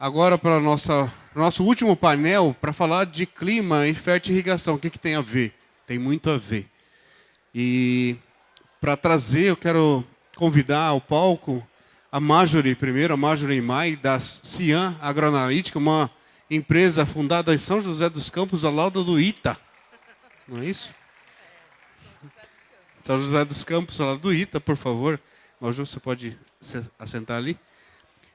agora para o nosso último painel, para falar de clima e fertirrigação. O que tem a ver? Tem muito a ver. E para trazer, eu quero convidar ao palco a Marjorie primeiro, a Marjorie Mai, da Cian Agroanalítica, uma empresa fundada em São José dos Campos, ao lado do ITA. Não é isso? São José dos Campos, ao lado do ITA, por favor. Marjorie, você pode se assentar ali.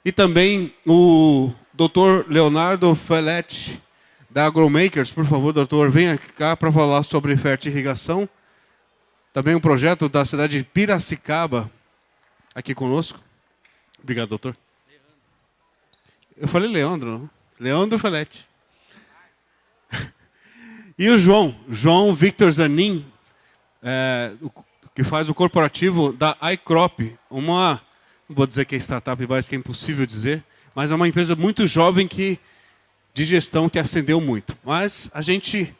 E também o Dr. Leonardo Felletti, da Agromakers. Por favor, doutor, venha cá para falar sobre fertirrigação. Também um projeto da cidade de Piracicaba, aqui conosco. Obrigado, doutor. Eu falei Leandro, não? Leandro Felletti. E o João Victor Zanin, que faz o corporativo da iCrop, uma, não vou dizer que é startup, mas que é impossível dizer, mas é uma empresa muito jovem de gestão que ascendeu muito. Mas a gente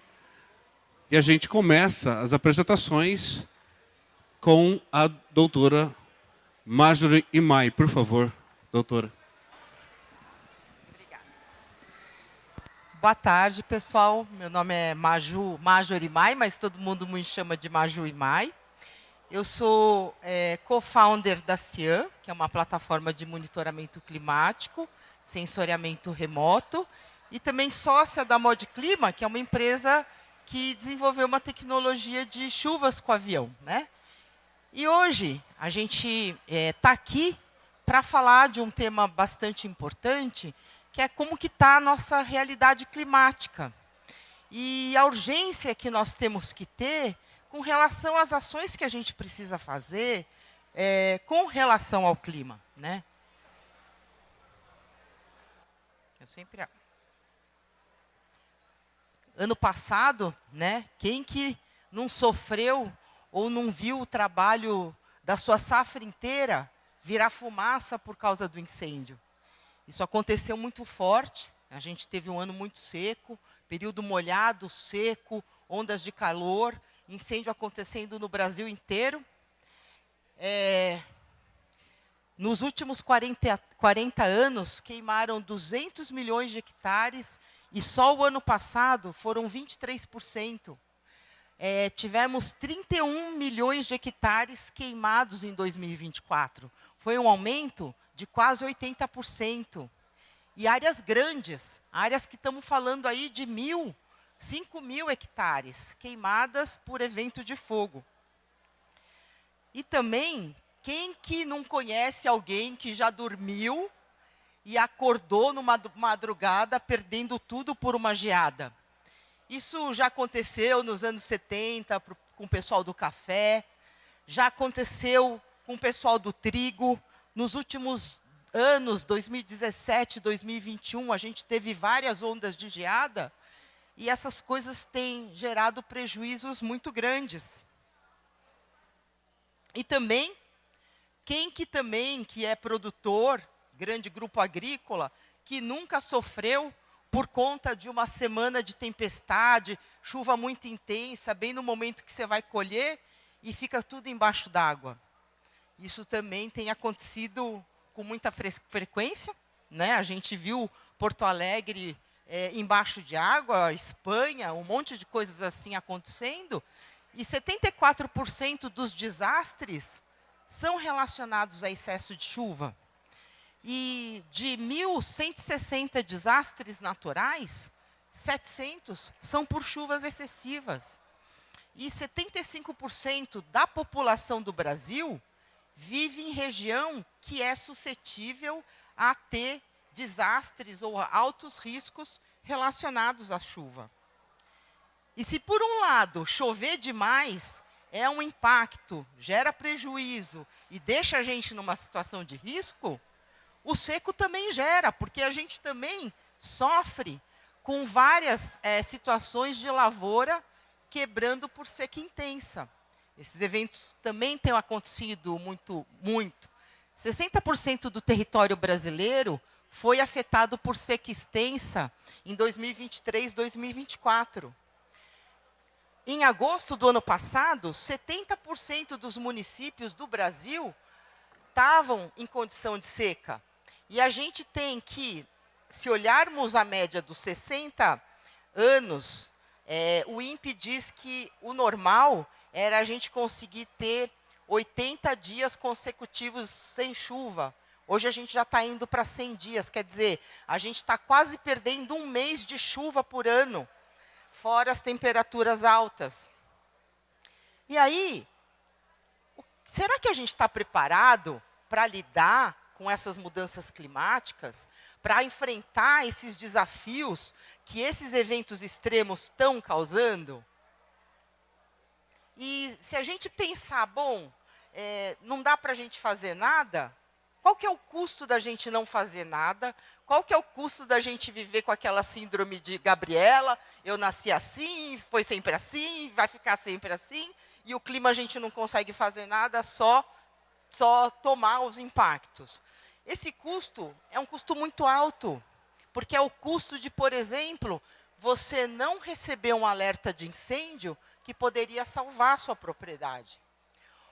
começa as apresentações com a doutora Marjorie Imai. Por favor, doutora. Obrigada. Boa tarde, pessoal. Meu nome é Marjorie Imai, mas todo mundo me chama de Maju Imai. Eu sou co-founder da Cian, que é uma plataforma de monitoramento climático, sensoriamento remoto, e também sócia da ModClima, que é uma empresa que desenvolveu uma tecnologia de chuvas com avião, né? E hoje a gente está aqui para falar de um tema bastante importante, que é como que está a nossa realidade climática. E a urgência que nós temos que ter com relação às ações que a gente precisa fazer com relação ao clima, né? Eu sempre... Ano passado, né, quem que não sofreu ou não viu o trabalho da sua safra inteira virar fumaça por causa do incêndio? Isso aconteceu muito forte. A gente teve um ano muito seco, período molhado, seco, ondas de calor, incêndio acontecendo no Brasil inteiro. Nos últimos 40 anos, queimaram 200 milhões de hectares e só o ano passado foram 23%. Tivemos 31 milhões de hectares queimados em 2024. Foi um aumento de quase 80%. E áreas grandes, áreas que estamos falando aí de 5 mil hectares queimadas por evento de fogo. E também, quem que não conhece alguém que já dormiu e acordou numa madrugada perdendo tudo por uma geada? Isso já aconteceu nos anos 70 com o pessoal do café, já aconteceu com o pessoal do trigo. Nos últimos anos, 2017, 2021, a gente teve várias ondas de geada e essas coisas têm gerado prejuízos muito grandes. E também, quem que é produtor, grande grupo agrícola, que nunca sofreu por conta de uma semana de tempestade, chuva muito intensa, bem no momento que você vai colher, e fica tudo embaixo d'água. Isso também tem acontecido com muita frequência, né? A gente viu Porto Alegre embaixo de água, Espanha, um monte de coisas assim acontecendo, e 74% dos desastres são relacionados a excesso de chuva. E de 1.160 desastres naturais, 700 são por chuvas excessivas. E 75% da população do Brasil vive em região que é suscetível a ter desastres ou altos riscos relacionados à chuva. E se, por um lado, chover demais é um impacto, gera prejuízo e deixa a gente numa situação de risco, o seco também gera, porque a gente também sofre com várias situações de lavoura quebrando por seca intensa. Esses eventos também têm acontecido muito. 60% do território brasileiro foi afetado por seca extensa em 2023, 2024. Em agosto do ano passado, 70% dos municípios do Brasil estavam em condição de seca. E a gente tem que se olharmos a média dos 60 anos, o INPE diz que o normal era a gente conseguir ter 80 dias consecutivos sem chuva. Hoje a gente já está indo para 100 dias, quer dizer, a gente está quase perdendo um mês de chuva por ano, fora as temperaturas altas. E aí, será que a gente está preparado para lidar com essas mudanças climáticas, para enfrentar esses desafios que esses eventos extremos estão causando? E se a gente pensar, bom, não dá para a gente fazer nada, qual que é o custo da gente não fazer nada? Qual que é o custo da gente viver com aquela síndrome de Gabriela? Eu nasci assim, foi sempre assim, vai ficar sempre assim, e o clima a gente não consegue fazer nada, só tomar os impactos. Esse custo é um custo muito alto, porque é o custo de, por exemplo, você não receber um alerta de incêndio que poderia salvar a sua propriedade.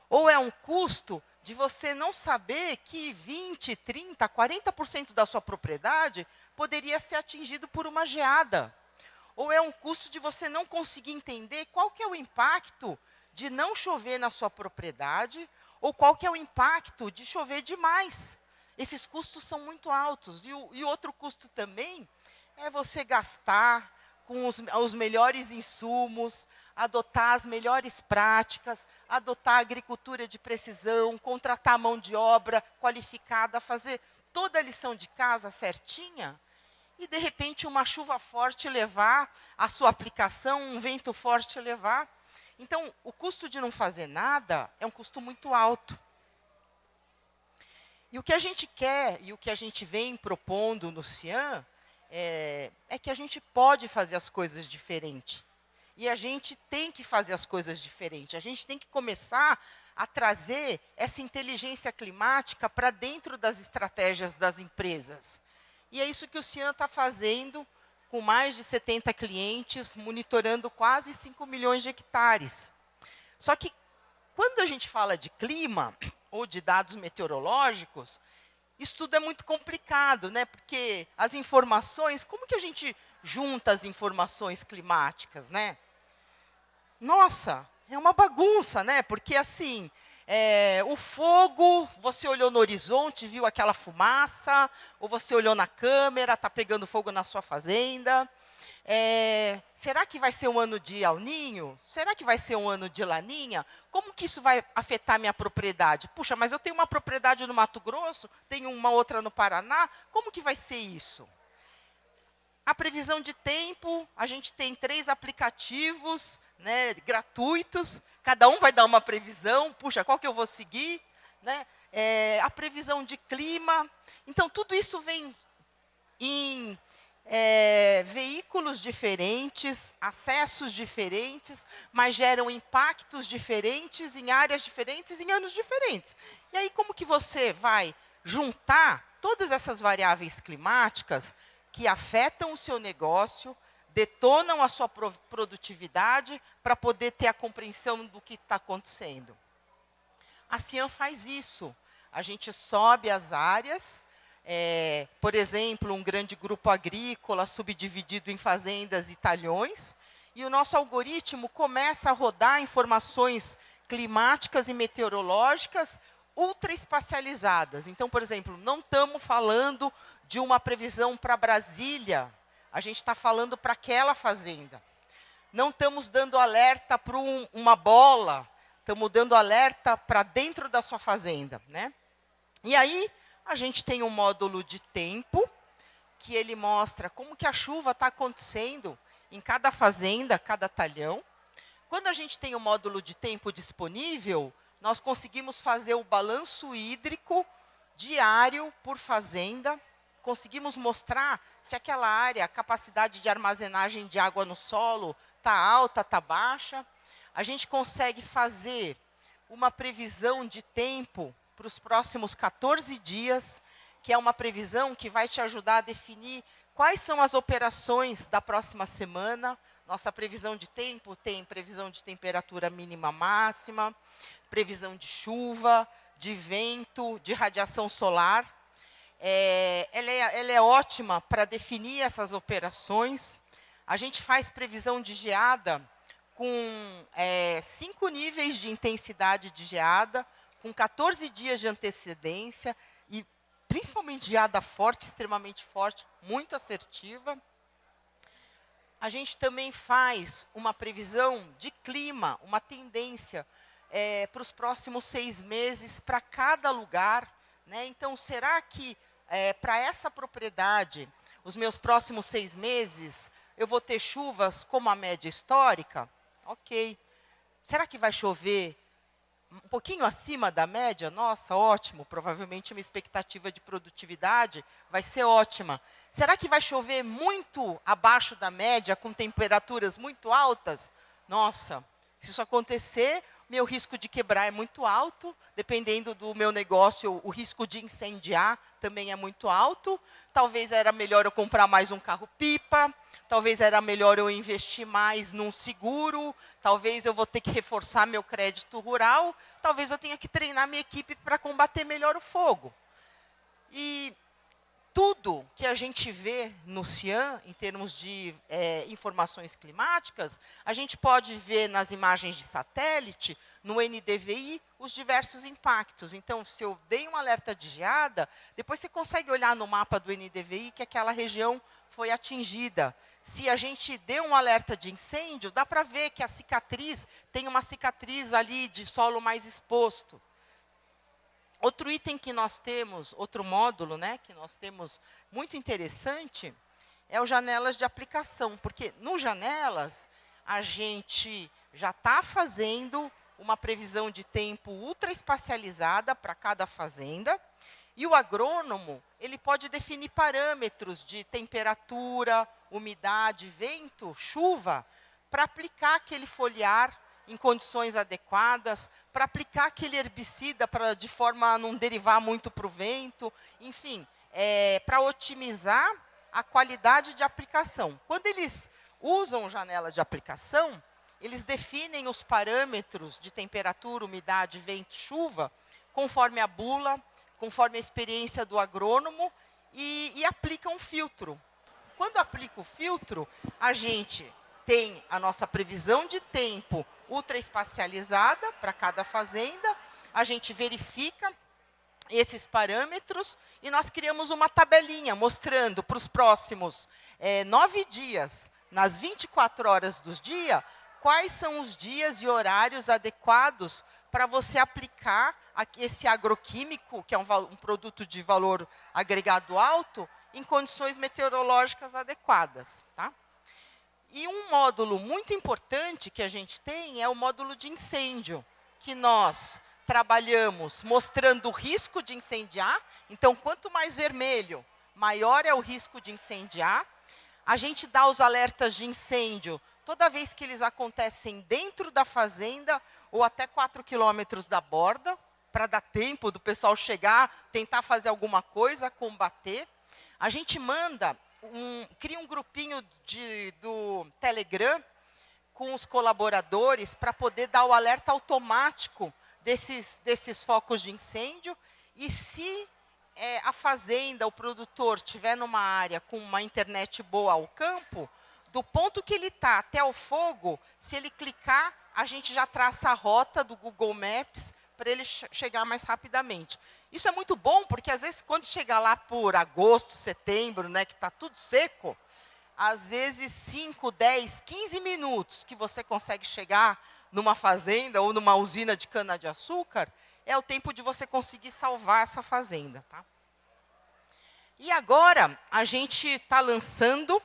Ou é um custo de você não saber que 20%, 30%, 40% da sua propriedade poderia ser atingido por uma geada. Ou é um custo de você não conseguir entender qual que é o impacto de não chover na sua propriedade, ou qual que é o impacto de chover demais. Esses custos são muito altos. E outro custo também é você gastar com os melhores insumos, adotar as melhores práticas, adotar a agricultura de precisão, contratar mão de obra qualificada, fazer toda a lição de casa certinha, e, de repente, uma chuva forte levar a sua aplicação, um vento forte levar. Então, o custo de não fazer nada é um custo muito alto. E o que a gente quer, e o que a gente vem propondo no CIAN, é que a gente pode fazer as coisas diferente. E a gente tem que fazer as coisas diferente. A gente tem que começar a trazer essa inteligência climática para dentro das estratégias das empresas. E é isso que o CIAN está fazendo, com mais de 70 clientes, monitorando quase 5 milhões de hectares. Só que, quando a gente fala de clima, ou de dados meteorológicos, isso tudo é muito complicado, né? Porque as informações, como que a gente junta as informações climáticas, né? Nossa, é uma bagunça, né? Porque, assim, o fogo, você olhou no horizonte, viu aquela fumaça, ou você olhou na câmera, está pegando fogo na sua fazenda. Será que vai ser um ano de El Niño? Será que vai ser um ano de Laninha? Como que isso vai afetar minha propriedade? Puxa, mas eu tenho uma propriedade no Mato Grosso, tenho uma outra no Paraná, como que vai ser isso? A previsão de tempo, a gente tem 3 aplicativos, né, gratuitos, cada um vai dar uma previsão, puxa, qual que eu vou seguir? Né? A previsão de clima. Então, tudo isso vem em veículos diferentes, acessos diferentes, mas geram impactos diferentes, em áreas diferentes, em anos diferentes. E aí, como que você vai juntar todas essas variáveis climáticas que afetam o seu negócio, detonam a sua produtividade, para poder ter a compreensão do que está acontecendo? A CIAN faz isso. A gente sobe as áreas, por exemplo, um grande grupo agrícola subdividido em fazendas e talhões, e o nosso algoritmo começa a rodar informações climáticas e meteorológicas ultra espacializadas. Então, por exemplo, não estamos falando de uma previsão para Brasília, a gente está falando para aquela fazenda. Não estamos dando alerta para uma bola, estamos dando alerta para dentro da sua fazenda, né? E aí, a gente tem um módulo de tempo, que ele mostra como que a chuva está acontecendo em cada fazenda, cada talhão. Quando a gente tem o módulo de tempo disponível, nós conseguimos fazer o balanço hídrico diário por fazenda, conseguimos mostrar se aquela área, a capacidade de armazenagem de água no solo está alta, está baixa. A gente consegue fazer uma previsão de tempo para os próximos 14 dias, que é uma previsão que vai te ajudar a definir quais são as operações da próxima semana. Nossa previsão de tempo tem previsão de temperatura mínima máxima, previsão de chuva, de vento, de radiação solar. ela é ótima para definir essas operações. A gente faz previsão de geada com 5 níveis de intensidade de geada, com 14 dias de antecedência, e principalmente geada forte, extremamente forte, muito assertiva. A gente também faz uma previsão de clima, uma tendência para os próximos 6 meses, para cada lugar. Né? Então, será que para essa propriedade, os meus próximos 6 meses, eu vou ter chuvas como a média histórica? Ok. Será que vai chover um pouquinho acima da média? Nossa, ótimo. Provavelmente a minha expectativa de produtividade vai ser ótima. Será que vai chover muito abaixo da média, com temperaturas muito altas? Nossa, se isso acontecer, meu risco de quebrar é muito alto. Dependendo do meu negócio, o risco de incendiar também é muito alto. Talvez era melhor eu comprar mais um carro-pipa. Talvez era melhor eu investir mais num seguro. Talvez eu vou ter que reforçar meu crédito rural. Talvez eu tenha que treinar minha equipe para combater melhor o fogo. E tudo que a gente vê no CIAM, em termos de informações climáticas, a gente pode ver nas imagens de satélite, no NDVI, os diversos impactos. Então, se eu dei um alerta de geada, depois você consegue olhar no mapa do NDVI que aquela região foi atingida. Se a gente deu um alerta de incêndio, dá para ver que a cicatriz, tem uma cicatriz ali de solo mais exposto. Outro item que nós temos, outro módulo, né, que nós temos muito interessante, é o janelas de aplicação. Porque no janelas, a gente já está fazendo uma previsão de tempo ultra espacializada para cada fazenda. E o agrônomo, ele pode definir parâmetros de temperatura, umidade, vento, chuva, para aplicar aquele foliar em condições adequadas, para aplicar aquele herbicida de forma a não derivar muito para o vento, enfim, para otimizar a qualidade de aplicação. Quando eles usam janela de aplicação, eles definem os parâmetros de temperatura, umidade, vento, chuva, conforme a bula, conforme a experiência do agrônomo, e aplica um filtro. Quando aplica o filtro, a gente tem a nossa previsão de tempo ultraespacializada para cada fazenda, a gente verifica esses parâmetros e nós criamos uma tabelinha mostrando para os próximos 9 dias, nas 24 horas do dia, quais são os dias e horários adequados para você aplicar esse agroquímico, que é um produto de valor agregado alto, em condições meteorológicas adequadas. Tá? E um módulo muito importante que a gente tem é o módulo de incêndio, que nós trabalhamos mostrando o risco de incendiar. Então, quanto mais vermelho, maior é o risco de incendiar. A gente dá os alertas de incêndio toda vez que eles acontecem dentro da fazenda ou até 4 quilômetros da borda, para dar tempo do pessoal chegar, tentar fazer alguma coisa, combater. A gente cria um grupinho do Telegram com os colaboradores para poder dar o alerta automático desses focos de incêndio. E se a fazenda, o produtor, estiver numa área com uma internet boa ao campo, do ponto que ele está até o fogo, se ele clicar, a gente já traça a rota do Google Maps para ele chegar mais rapidamente. Isso é muito bom, porque às vezes quando chegar lá por agosto, setembro, né, que está tudo seco, às vezes 5, 10, 15 minutos que você consegue chegar numa fazenda ou numa usina de cana-de-açúcar, é o tempo de você conseguir salvar essa fazenda. Tá? E agora, a gente está lançando,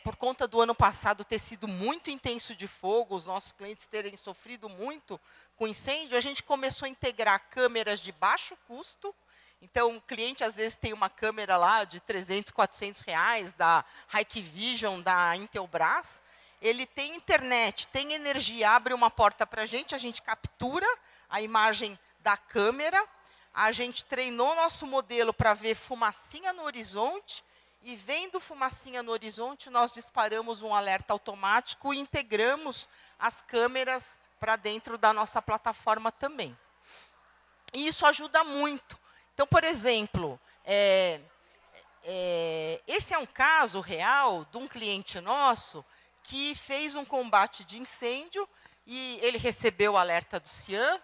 por conta do ano passado ter sido muito intenso de fogo, os nossos clientes terem sofrido muito com incêndio, a gente começou a integrar câmeras de baixo custo. Então, o cliente, às vezes, tem uma câmera lá de 300, 400 reais, da Hikvision, da Intelbras. Ele tem internet, tem energia, abre uma porta para a gente captura a imagem da câmera, a gente treinou nosso modelo para ver fumacinha no horizonte, e vendo fumacinha no horizonte, nós disparamos um alerta automático e integramos as câmeras para dentro da nossa plataforma também. E isso ajuda muito. Então, por exemplo, Esse é um caso real de um cliente nosso que fez um combate de incêndio e ele recebeu o alerta do Cian.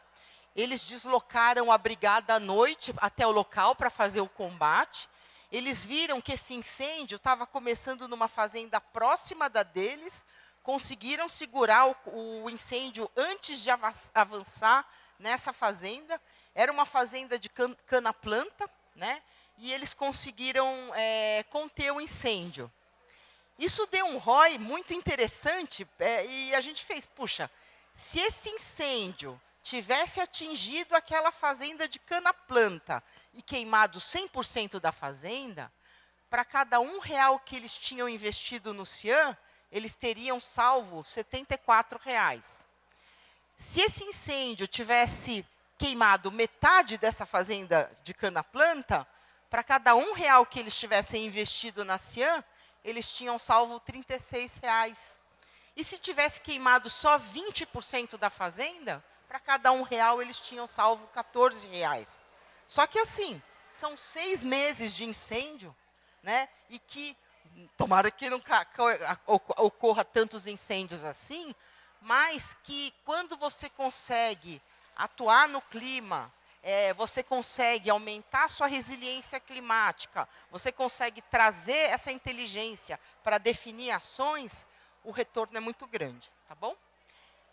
Eles deslocaram a brigada à noite até o local para fazer o combate. Eles viram que esse incêndio estava começando numa fazenda próxima da deles, conseguiram segurar o incêndio antes de avançar nessa fazenda. Era uma fazenda de cana-planta, né? E eles conseguiram conter o incêndio. Isso deu um ROI muito interessante, e a gente fez, puxa, se esse incêndio tivesse atingido aquela fazenda de cana-planta e queimado 100% da fazenda, para cada R$1 que eles tinham investido no Cian, eles teriam salvo R$74. Se esse incêndio tivesse queimado metade dessa fazenda de cana-planta, para cada R$1 que eles tivessem investido na Cian, eles tinham salvo R$36. E se tivesse queimado só 20% da fazenda, para cada R$1 eles tinham salvo R$14. Só que assim, são 6 meses de incêndio, né? E que, tomara que não ocorra tantos incêndios assim, mas que quando você consegue atuar no clima, você consegue aumentar a sua resiliência climática, você consegue trazer essa inteligência para definir ações, o retorno é muito grande, tá bom?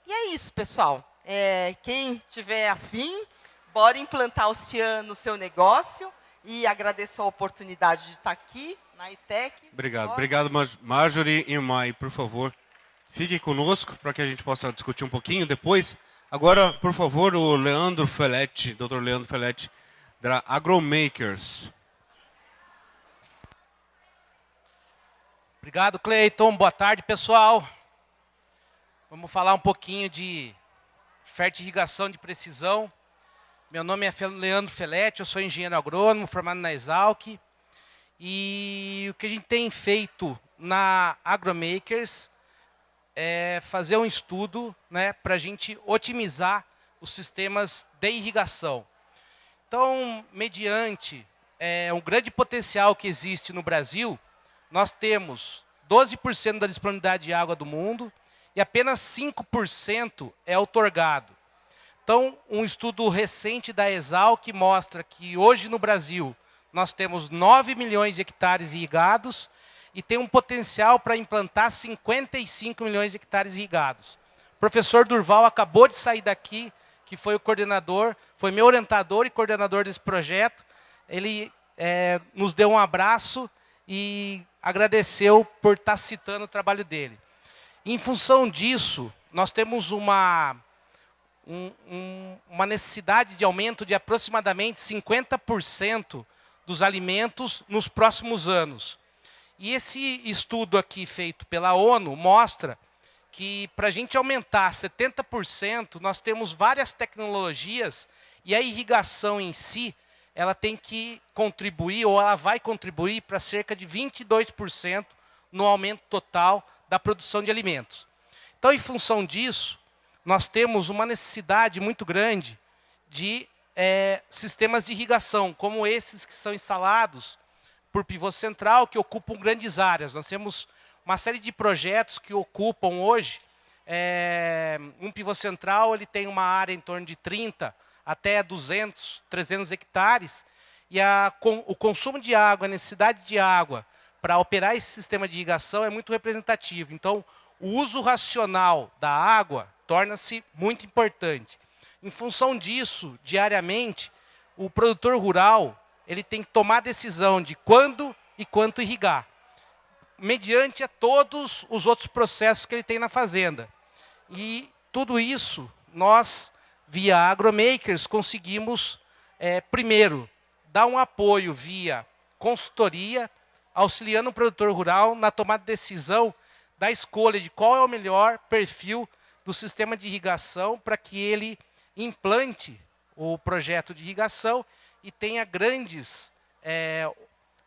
E é isso, pessoal. Quem tiver afim, bora implantar o Cian no seu negócio, e agradeço a oportunidade de estar aqui na ITEC. Obrigado. Obrigado, Marjorie e Mai, por favor. Fiquem conosco para que a gente possa discutir um pouquinho depois. Agora, por favor, o Leandro Feletti, Dr. Leandro Feletti, da Agromakers. Obrigado, Cleiton. Boa tarde, pessoal. Vamos falar um pouquinho de fertirrigação de precisão. Meu nome é Leandro Feletti, eu sou engenheiro agrônomo, formado na Exalc. E o que a gente tem feito na Agromakers é fazer um estudo, né, para a gente otimizar os sistemas de irrigação. Então, mediante um grande potencial que existe no Brasil, nós temos 12% da disponibilidade de água do mundo e apenas 5% é outorgado. Então, um estudo recente da Exalc mostra que hoje no Brasil nós temos 9 milhões de hectares irrigados e tem um potencial para implantar 55 milhões de hectares irrigados. O professor Durval acabou de sair daqui, que foi o coordenador, foi meu orientador e coordenador desse projeto. Ele nos deu um abraço e agradeceu por estar citando o trabalho dele. Em função disso, nós temos uma necessidade de aumento de aproximadamente 50% dos alimentos nos próximos anos. E esse estudo aqui feito pela ONU mostra que para a gente aumentar 70%, nós temos várias tecnologias e a irrigação em si, ela tem que contribuir, ou ela vai contribuir para cerca de 22% no aumento total da produção de alimentos. Então, em função disso, nós temos uma necessidade muito grande de sistemas de irrigação, como esses que são instalados por pivô central, que ocupam grandes áreas. Nós temos uma série de projetos que ocupam hoje. Um pivô central ele tem uma área em torno de 30 até 200, 300 hectares, e o consumo de água, a necessidade de água para operar esse sistema de irrigação é muito representativo. Então, o uso racional da água torna-se muito importante. Em função disso, diariamente, o produtor rural ele tem que tomar a decisão de quando e quanto irrigar, mediante a todos os outros processos que ele tem na fazenda. E tudo isso, nós, via Agromakers, conseguimos, primeiro, dar um apoio via consultoria, auxiliando o produtor rural na tomada de decisão da escolha de qual é o melhor perfil do sistema de irrigação para que ele implante o projeto de irrigação e tenha grandes,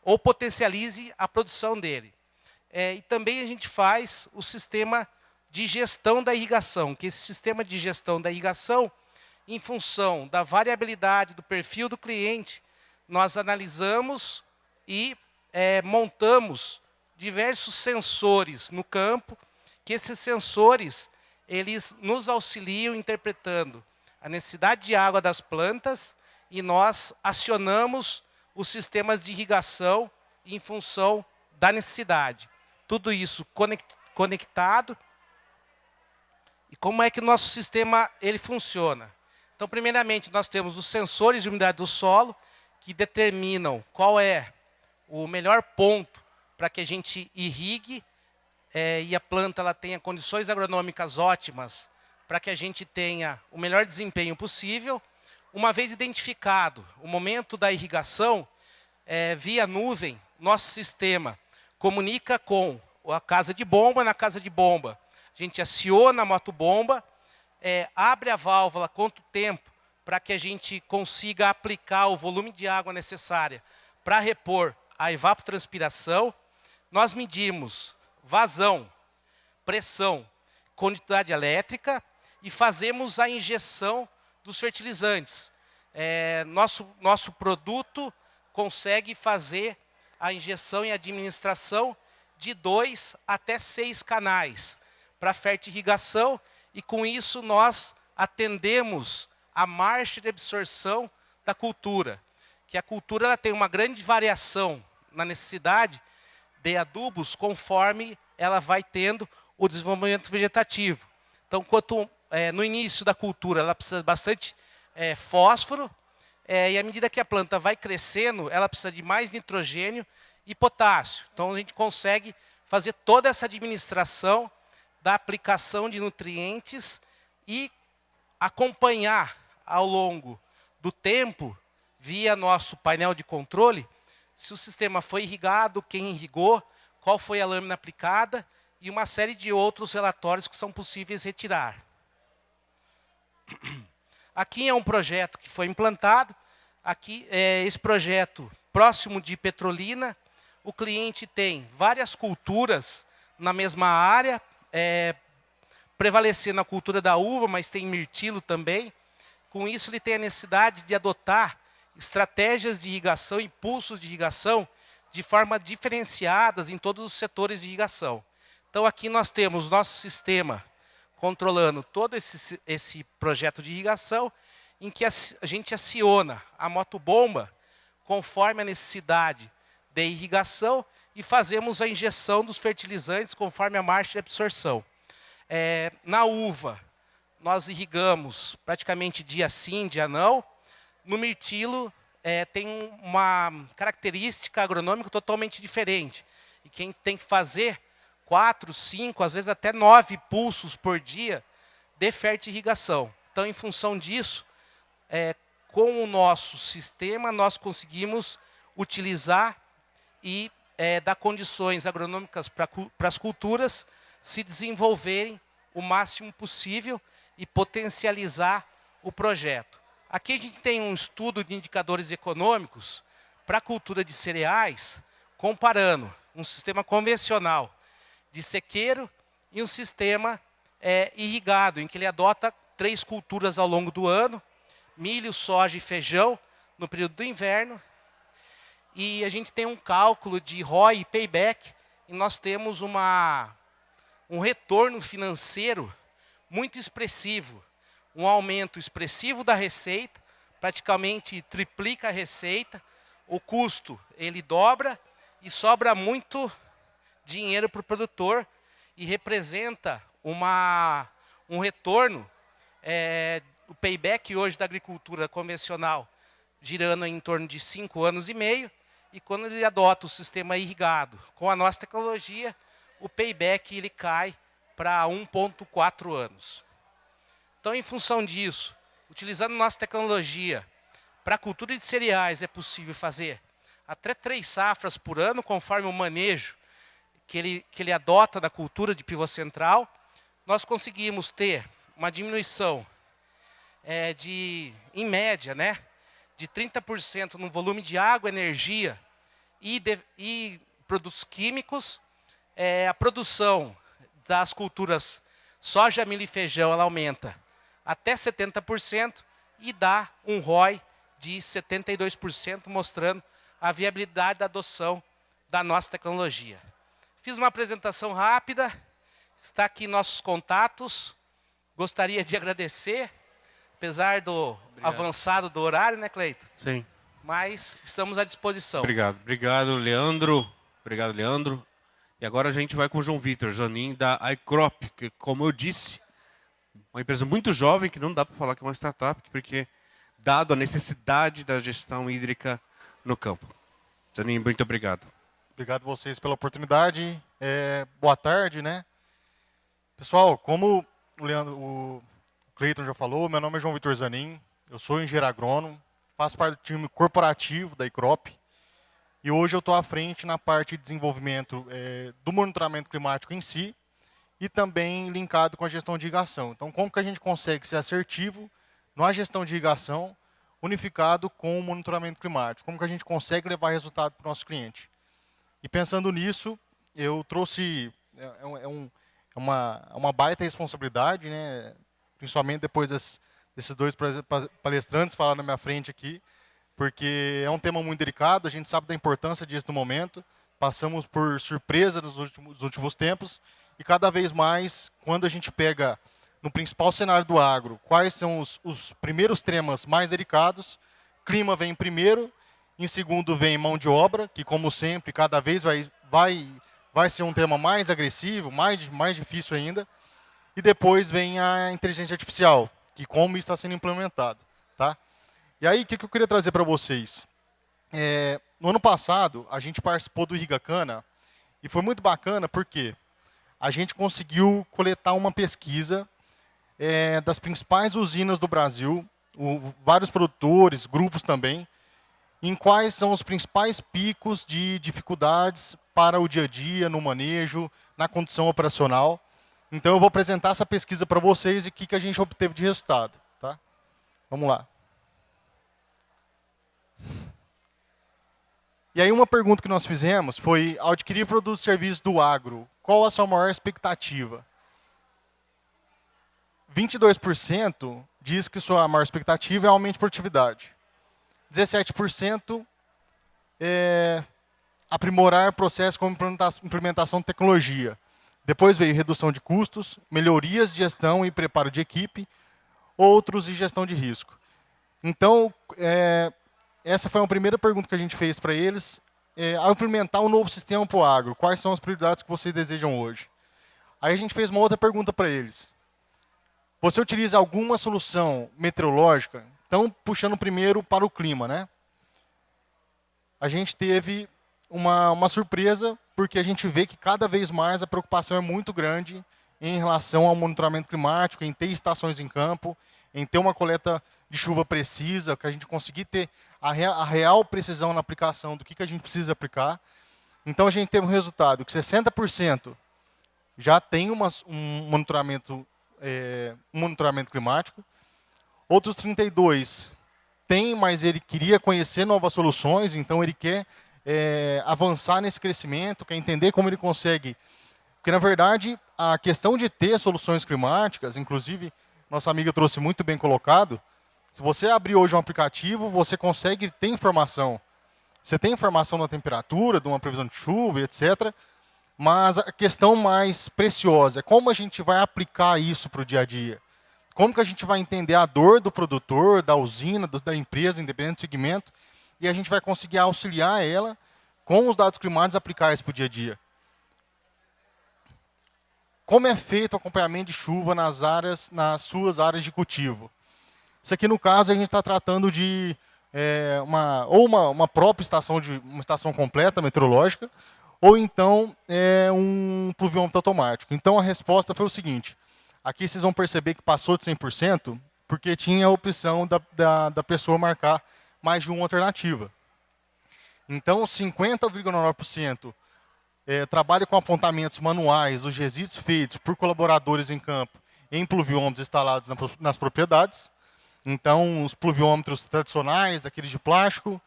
ou potencialize a produção dele. E também a gente faz o sistema de gestão da irrigação, que esse sistema de gestão da irrigação, em função da variabilidade do perfil do cliente, nós analisamos e montamos diversos sensores no campo, que esses sensores, eles nos auxiliam interpretando a necessidade de água das plantas e nós acionamos os sistemas de irrigação em função da necessidade. Tudo isso conectado. E como é que o nosso sistema ele funciona? Então, primeiramente, nós temos os sensores de umidade do solo, que determinam qual é o melhor ponto para que a gente irrigue e a planta ela tenha condições agronômicas ótimas para que a gente tenha o melhor desempenho possível. Uma vez identificado o momento da irrigação, via nuvem, nosso sistema comunica com a casa de bomba. Na casa de bomba, a gente aciona a motobomba, abre a válvula, conta o tempo para que a gente consiga aplicar o volume de água necessária para repor a evapotranspiração. Nós medimos vazão, pressão, condutividade elétrica e fazemos a injeção dos fertilizantes. Nosso produto consegue fazer a injeção e administração de 2 até 6 canais para fertirrigação e com isso nós atendemos a marcha de absorção da cultura, que a cultura ela tem uma grande variação na necessidade de adubos conforme ela vai tendo o desenvolvimento vegetativo. Então, no início da cultura, ela precisa de bastante fósforo, e à medida que a planta vai crescendo, ela precisa de mais nitrogênio e potássio. Então, a gente consegue fazer toda essa administração da aplicação de nutrientes e acompanhar ao longo do tempo, via nosso painel de controle, se o sistema foi irrigado, quem irrigou, qual foi a lâmina aplicada e uma série de outros relatórios que são possíveis retirar. Aqui é um projeto que foi implantado. Aqui esse projeto próximo de Petrolina. O cliente tem várias culturas na mesma área, prevalecendo a cultura da uva, mas tem mirtilo também. Com isso, ele tem a necessidade de adotar estratégias de irrigação, impulsos de irrigação, de forma diferenciadas em todos os setores de irrigação. Então, aqui nós temos nosso sistema controlando todo esse projeto de irrigação, em que a gente aciona a motobomba conforme a necessidade de irrigação e fazemos a injeção dos fertilizantes conforme a marcha de absorção. Na uva, nós irrigamos praticamente dia sim, dia não. No mirtilo, tem uma característica agronômica totalmente diferente. E quem tem que fazer 4, 5, às vezes até 9 pulsos por dia de fertirrigação. Então, em função disso, com o nosso sistema, nós conseguimos utilizar e dar condições agronômicas para as culturas se desenvolverem o máximo possível e potencializar o projeto. Aqui a gente tem um estudo de indicadores econômicos para a cultura de cereais, comparando um sistema convencional de sequeiro e um sistema irrigado, em que ele adota 3 culturas ao longo do ano, milho, soja e feijão, no período do inverno. E a gente tem um cálculo de ROI e payback, e nós temos um retorno financeiro muito expressivo, um aumento expressivo da receita, praticamente triplica a receita, o custo ele dobra e sobra muito dinheiro para o produtor e representa um retorno, o payback hoje da agricultura convencional girando em torno de 5 anos e meio, e quando ele adota o sistema irrigado com a nossa tecnologia, o payback ele cai para 1,4 anos. Então, em função disso, utilizando nossa tecnologia, para a cultura de cereais é possível fazer até 3 safras por ano, conforme o manejo que ele adota da cultura de pivô central. Nós conseguimos ter uma diminuição em média, de 30% no volume de água, energia e produtos químicos. A produção das culturas soja, milho e feijão ela aumenta até 70% e dá um ROI de 72%, mostrando a viabilidade da adoção da nossa tecnologia. Fiz uma apresentação rápida, está aqui nossos contatos. Gostaria de agradecer, apesar do avançado do horário, né, Cleiton? Sim. Mas estamos à disposição. Obrigado. Obrigado, Leandro. Obrigado, Leandro. E agora a gente vai com o João Vitor Zanin, da iCrop, que, como eu disse, uma empresa muito jovem, que não dá para falar que é uma startup, porque dado a necessidade da gestão hídrica no campo. Zanin, muito obrigado. Obrigado a vocês pela oportunidade. Boa tarde, né? Pessoal, como o Cleiton já falou, meu nome é João Vitor Zanin, eu sou engenheiro agrônomo, faço parte do time corporativo da iCrop e hoje eu estou à frente na parte de desenvolvimento do monitoramento climático em si e também linkado com a gestão de irrigação. Então, como que a gente consegue ser assertivo na gestão de irrigação unificado com o monitoramento climático? Como que a gente consegue levar resultado para o nosso cliente? E pensando nisso, eu trouxe uma baita responsabilidade, né? Principalmente depois desses dois palestrantes falaram na minha frente aqui, porque é um tema muito delicado, a gente sabe da importância disso no momento, passamos por surpresa nos últimos tempos, e cada vez mais, quando a gente pega no principal cenário do agro, quais são os primeiros temas mais delicados, clima vem em primeiro, em segundo vem mão de obra, que como sempre, cada vez vai ser um tema mais agressivo, mais difícil ainda, e depois vem a inteligência artificial, que como isso está sendo implementado. Tá? E aí, o que eu queria trazer para vocês? No ano passado, a gente participou do Irrigacana, e foi muito bacana porque a gente conseguiu coletar uma pesquisa das principais usinas do Brasil, vários produtores, grupos também, em quais são os principais picos de dificuldades para o dia a dia, no manejo, na condição operacional. Então, eu vou apresentar essa pesquisa para vocês e o que a gente obteve de resultado. Tá? Vamos lá. E aí, uma pergunta que nós fizemos foi, ao adquirir produtos e serviços do agro, qual a sua maior expectativa? 22% diz que sua maior expectativa é aumento de produtividade. 17% aprimorar processo com implementação de tecnologia. Depois veio redução de custos, melhorias de gestão e preparo de equipe, outros e gestão de risco. Então, essa foi uma primeira pergunta que a gente fez para eles. Ao implementar um novo sistema para o agro, quais são as prioridades que vocês desejam hoje? Aí a gente fez uma outra pergunta para eles. Você utiliza alguma solução meteorológica? Então, puxando primeiro para o clima, né? A gente teve uma surpresa, porque a gente vê que cada vez mais a preocupação é muito grande em relação ao monitoramento climático, em ter estações em campo, em ter uma coleta de chuva precisa, que a gente conseguir ter a real precisão na aplicação do que a gente precisa aplicar. Então, a gente teve um resultado que 60% já tem um monitoramento climático, outros 32% tem, mas ele queria conhecer novas soluções, então ele quer avançar nesse crescimento, quer entender como ele consegue. Porque, na verdade, a questão de ter soluções climáticas, inclusive, nossa amiga trouxe muito bem colocado, se você abrir hoje um aplicativo, você consegue ter informação. Você tem informação da temperatura, de uma previsão de chuva, etc. Mas a questão mais preciosa é como a gente vai aplicar isso para o dia a dia. Como que a gente vai entender a dor do produtor, da usina, da empresa, independente do segmento, e a gente vai conseguir auxiliar ela com os dados climáticos aplicar isso para o dia a dia. Como é feito o acompanhamento de chuva nas suas áreas de cultivo? Isso aqui, no caso, a gente está tratando de uma própria uma estação completa meteorológica, ou então um pluviômetro automático. Então, a resposta foi o seguinte. Aqui vocês vão perceber que passou de 100%, porque tinha a opção da pessoa marcar mais de uma alternativa. Então, 50,9% trabalha com apontamentos manuais dos resíduos feitos por colaboradores em campo em pluviômetros instalados nas propriedades. Então, os pluviômetros tradicionais, daqueles de plástico,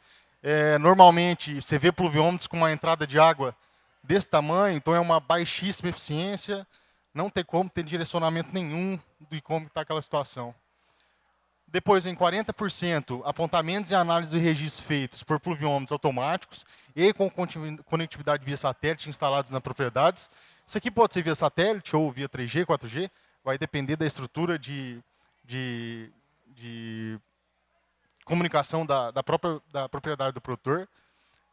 normalmente você vê pluviômetros com uma entrada de água desse tamanho, então é uma baixíssima eficiência, não tem como ter direcionamento nenhum de como está aquela situação. Depois vem 40% apontamentos e análises de registros feitos por pluviômetros automáticos e com conectividade via satélite instalados nas propriedades. Isso aqui pode ser via satélite ou via 3G, 4G, vai depender da estrutura de comunicação da propriedade do produtor.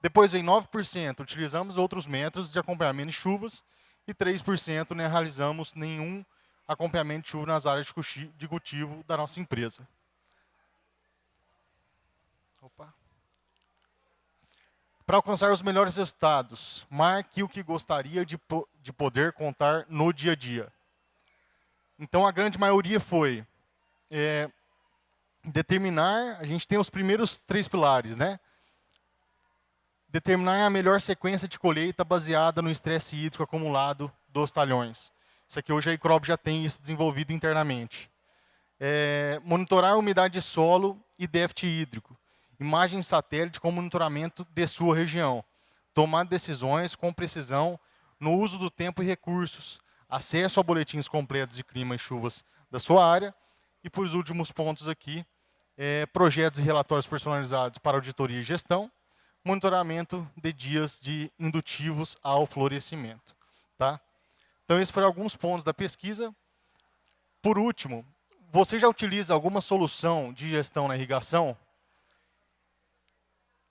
Depois vem 9%, utilizamos outros métodos de acompanhamento de chuvas e 3% não realizamos nenhum acompanhamento de chuva nas áreas de cultivo da nossa empresa. Para alcançar os melhores resultados, marque o que gostaria de poder contar no dia a dia. Então, a grande maioria foi determinar, a gente tem os primeiros 3 pilares, né? Determinar a melhor sequência de colheita baseada no estresse hídrico acumulado dos talhões. Isso aqui hoje a Icrop já tem isso desenvolvido internamente. Monitorar a umidade de solo e déficit hídrico. Imagem satélite com monitoramento de sua região. Tomar decisões com precisão no uso do tempo e recursos. Acesso a boletins completos de clima e chuvas da sua área. E, por os últimos pontos aqui, projetos e relatórios personalizados para auditoria e gestão. Monitoramento de dias de indutivos ao florescimento. Tá? Então, esses foram alguns pontos da pesquisa. Por último, você já utiliza alguma solução de gestão na irrigação?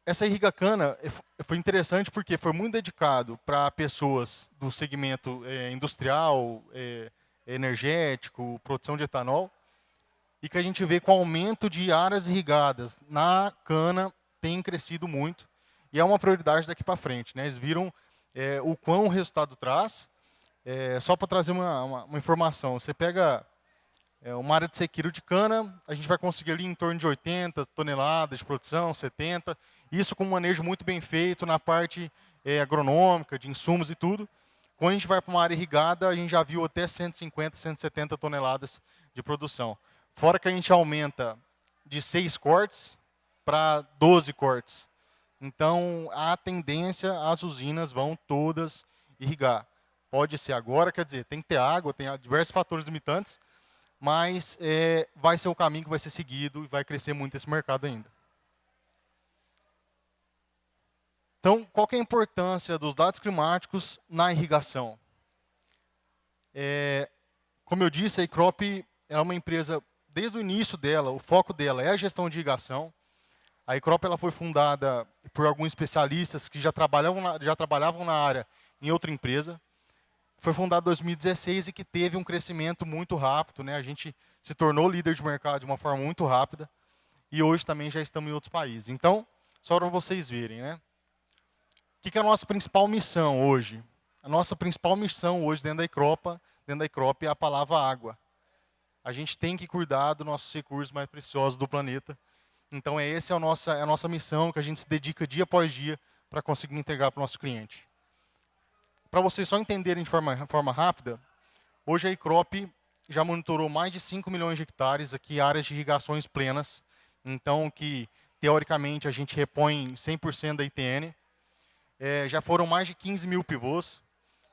Essa Irrigacana foi interessante porque foi muito dedicado para pessoas do segmento industrial, energético, produção de etanol, e que a gente vê que o aumento de áreas irrigadas na cana tem crescido muito, e é uma prioridade daqui para frente. Né? Eles viram o quão o resultado traz. Só para trazer uma informação, você pega uma área de sequeiro de cana, a gente vai conseguir ali em torno de 80 toneladas de produção, 70, isso com um manejo muito bem feito na parte agronômica, de insumos e tudo. Quando a gente vai para uma área irrigada, a gente já viu até 150, 170 toneladas de produção. Fora que a gente aumenta de 6 cortes para 12 cortes. Então, a tendência, as usinas vão todas irrigar. Pode ser agora, quer dizer, tem que ter água, tem diversos fatores limitantes, mas vai ser o caminho que vai ser seguido e vai crescer muito esse mercado ainda. Então, qual que é a importância dos dados climáticos na irrigação? Como eu disse, a Icrop é uma empresa, desde o início dela, o foco dela é a gestão de irrigação. A Icrop ela foi fundada por alguns especialistas que já trabalhavam na área em outra empresa. Foi fundada em 2016 e que teve um crescimento muito rápido. Né? A gente se tornou líder de mercado de uma forma muito rápida. E hoje também já estamos em outros países. Então, só para vocês verem. Né? O que é a nossa principal missão hoje? A nossa principal missão hoje dentro da Icrop é a palavra água. A gente tem que cuidar dos nossos recursos mais preciosos do planeta. Então, essa é a nossa missão, que a gente se dedica dia após dia para conseguir entregar para o nosso cliente. Para vocês só entenderem de forma rápida, hoje a Icrop já monitorou mais de 5 milhões de hectares, aqui áreas de irrigações plenas, então que, teoricamente, a gente repõe 100% da ITN. Já foram mais de 15 mil pivôs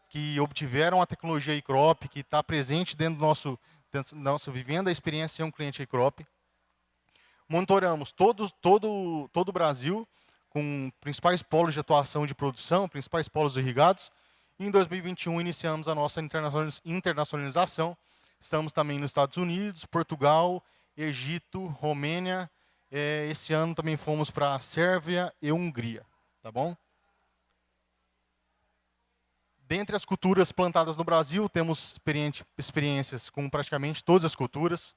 que obtiveram a tecnologia Icrop, que está presente dentro do nosso vivendo a experiência ser um cliente Icrop. Monitoramos todo o Brasil, com principais polos de atuação de produção, principais polos irrigados. E em 2021 iniciamos a nossa internacionalização. Estamos também nos Estados Unidos, Portugal, Egito, Romênia. Esse ano também fomos para a Sérvia e Hungria. Tá bom? Dentre as culturas plantadas no Brasil, temos experiências com praticamente todas as culturas.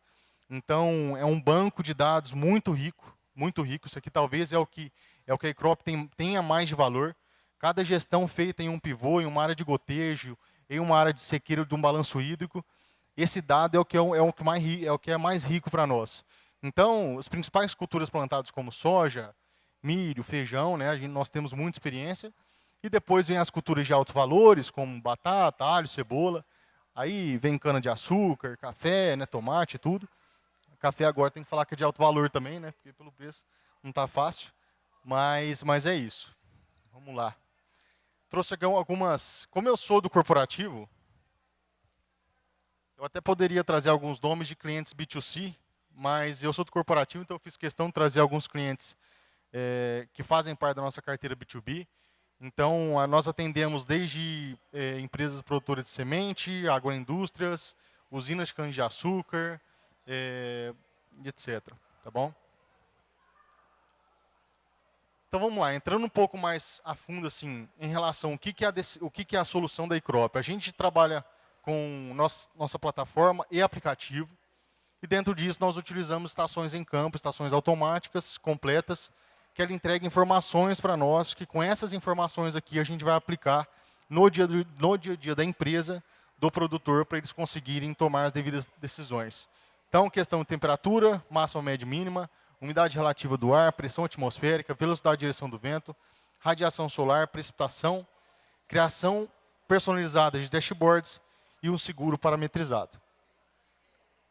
Então, é um banco de dados muito rico, muito rico. Isso aqui talvez é o que a Icrop tenha mais de valor. Cada gestão feita em um pivô, em uma área de gotejo, em uma área de sequeiro de um balanço hídrico, esse dado é o que é mais rico para nós. Então, as principais culturas plantadas como soja, milho, feijão, né, nós temos muita experiência. E depois vem as culturas de altos valores, como batata, alho, cebola. Aí vem cana-de-açúcar, café, né, tomate e tudo. Café agora tem que falar que é de alto valor também, né, porque pelo preço não está fácil. Mas é isso. Vamos lá. Trouxe aqui algumas... Como eu sou do corporativo, eu até poderia trazer alguns nomes de clientes B2C, mas eu sou do corporativo, então eu fiz questão de trazer alguns clientes que fazem parte da nossa carteira B2B. Então, nós atendemos desde empresas produtoras de semente, agroindústrias, usinas de cana-de-açúcar, etc. Tá bom? Então, vamos lá. Entrando um pouco mais a fundo assim, em relação ao que é a solução da Icrop. A gente trabalha com nossa plataforma e aplicativo. E dentro disso, nós utilizamos estações em campo, estações automáticas, completas, que ela entrega informações para nós, que com essas informações aqui a gente vai aplicar no dia a dia da empresa, do produtor, para eles conseguirem tomar as devidas decisões. Então, questão de temperatura, máxima, média e mínima, umidade relativa do ar, pressão atmosférica, velocidade e direção do vento, radiação solar, precipitação, criação personalizada de dashboards e um seguro parametrizado.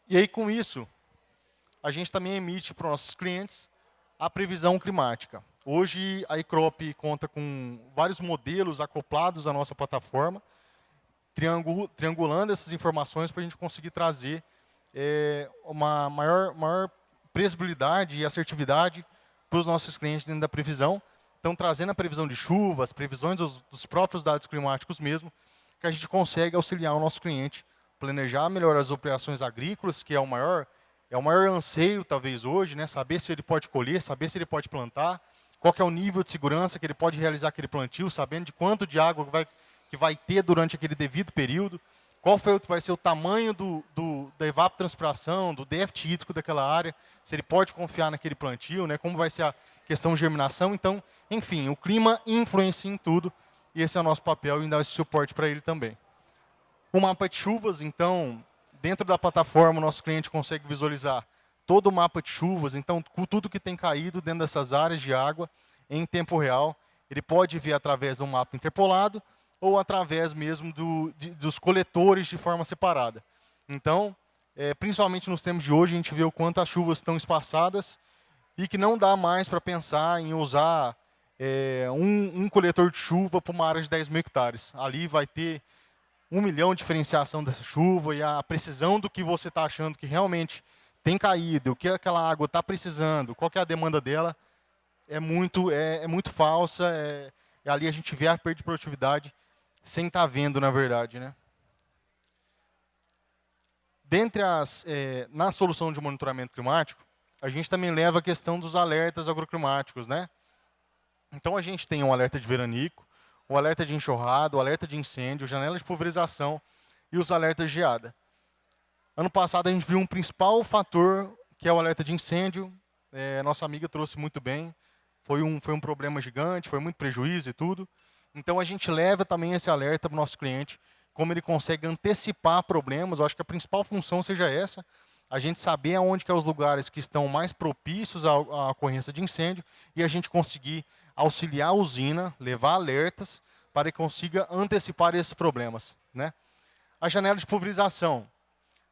E aí, com isso, a gente também emite para os nossos clientes a previsão climática. Hoje, a Icrop conta com vários modelos acoplados à nossa plataforma, triangulando essas informações para a gente conseguir trazer uma maior previsibilidade e assertividade para os nossos clientes dentro da previsão. Então, trazendo a previsão de chuvas, previsões dos próprios dados climáticos mesmo, que a gente consegue auxiliar o nosso cliente, planejar melhor as operações agrícolas, que é o maior anseio, talvez, hoje, né? Saber se ele pode colher, saber se ele pode plantar, qual que é o nível de segurança que ele pode realizar aquele plantio, sabendo de quanto de água que vai ter durante aquele devido período, qual vai ser o tamanho da evapotranspiração, do déficit hídrico daquela área, se ele pode confiar naquele plantio, né? Como vai ser a questão de germinação. Então, enfim, o clima influencia em tudo, e esse é o nosso papel em dar esse suporte para ele também. O mapa de chuvas, então, dentro da plataforma, o nosso cliente consegue visualizar todo o mapa de chuvas, então, com tudo que tem caído dentro dessas áreas de água em tempo real. Ele pode ver através de um mapa interpolado ou através mesmo dos coletores de forma separada. Então, principalmente nos tempos de hoje, a gente vê o quanto as chuvas estão espaçadas e que não dá mais para pensar em usar um coletor de chuva para uma área de 10 mil hectares. Ali vai ter 1 milhão de diferenciação dessa chuva e a precisão do que você está achando que realmente tem caído, o que aquela água está precisando, qual que é a demanda dela, é muito falsa. Ali a gente vê a perda de produtividade sem estar vendo, na verdade, né? Na solução de monitoramento climático, a gente também leva a questão dos alertas agroclimáticos, né? Então a gente tem um alerta de veranico, o alerta de enxurrada, o alerta de incêndio, janela de pulverização e os alertas de geada. Ano passado a gente viu um principal fator, que é o alerta de incêndio. Nossa amiga trouxe muito bem. Foi um problema gigante, foi muito prejuízo e tudo. Então a gente leva também esse alerta para o nosso cliente, como ele consegue antecipar problemas. Eu acho que a principal função seja essa, a gente saber aonde que é os lugares que estão mais propícios à ocorrência de incêndio e a gente conseguir auxiliar a usina, levar alertas para que consiga antecipar esses problemas, né? A janela de pulverização.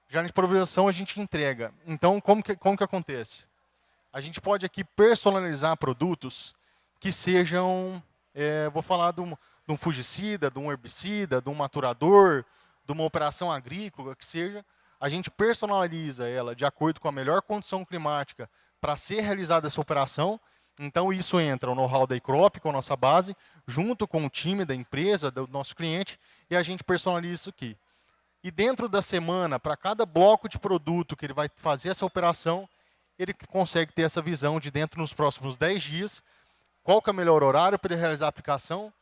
Janela de pulverização a gente entrega. Então, como que acontece? A gente pode aqui personalizar produtos que sejam, vou falar de um fungicida, de um herbicida, de um maturador, de uma operação agrícola, que seja. A gente personaliza ela de acordo com a melhor condição climática para ser realizada essa operação. Então, isso entra o know-how da Icrop, com a nossa base, junto com o time da empresa, do nosso cliente, e a gente personaliza isso aqui. E dentro da semana, para cada bloco de produto que ele vai fazer essa operação, ele consegue ter essa visão de dentro nos próximos 10 dias, qual que é o melhor horário para ele realizar a aplicação,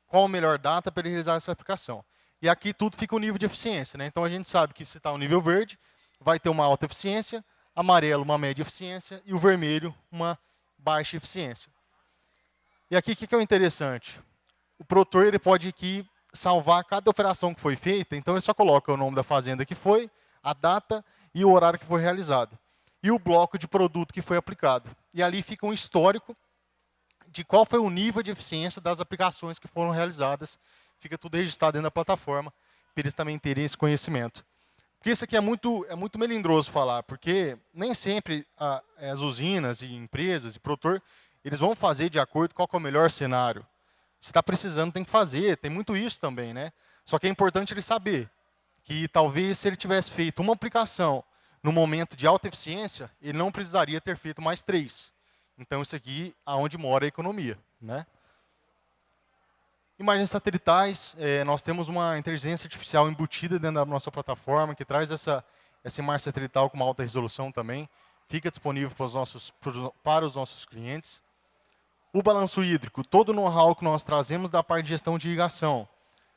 qual a melhor data para ele realizar essa aplicação. E aqui tudo fica o nível de eficiência, né? Então, a gente sabe que se está no nível verde, vai ter uma alta eficiência, amarelo uma média eficiência e o vermelho uma baixa eficiência. E aqui o que é o interessante? O produtor ele pode aqui salvar cada operação que foi feita, então ele só coloca o nome da fazenda que foi, a data e o horário que foi realizado. E o bloco de produto que foi aplicado. E ali fica um histórico de qual foi o nível de eficiência das aplicações que foram realizadas. Fica tudo registrado dentro da plataforma, para eles também terem esse conhecimento. Porque isso aqui é muito melindroso falar, porque nem sempre as usinas e empresas e produtor, eles vão fazer de acordo com qual é o melhor cenário. Se está precisando, tem que fazer, tem muito isso também, né? Só que é importante ele saber que talvez se ele tivesse feito uma aplicação no momento de alta eficiência, ele não precisaria ter feito mais 3. Então, isso aqui é onde mora a economia, né? Imagens satelitais, nós temos uma inteligência artificial embutida dentro da nossa plataforma, que traz essa imagem satelital com uma alta resolução também, fica disponível para os nossos clientes. O balanço hídrico, todo o know-how que nós trazemos da parte de gestão de irrigação,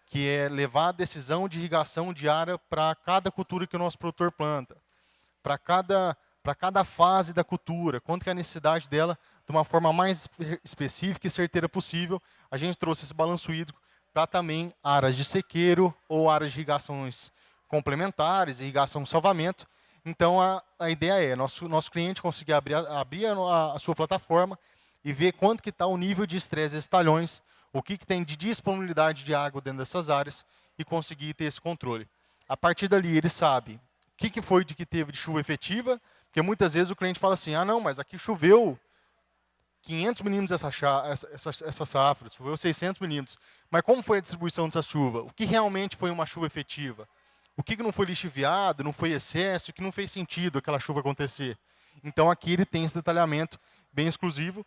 que é levar a decisão de irrigação diária para cada cultura que o nosso produtor planta, para cada fase da cultura, quanto que é a necessidade dela, de uma forma mais específica e certeira possível. A gente trouxe esse balanço hídrico para também áreas de sequeiro ou áreas de irrigações complementares, irrigação salvamento. Então, a ideia é nosso cliente conseguir abrir a sua plataforma e ver quanto que está o nível de estresse desses talhões, o que tem de disponibilidade de água dentro dessas áreas e conseguir ter esse controle. A partir dali, ele sabe o que foi que teve de chuva efetiva, porque muitas vezes o cliente fala assim, não, mas aqui choveu 500 milímetros essa safra, choveu 600 milímetros. Mas como foi a distribuição dessa chuva? O que realmente foi uma chuva efetiva? O que não foi lixiviado, não foi excesso, o que não fez sentido aquela chuva acontecer? Então aqui ele tem esse detalhamento bem exclusivo.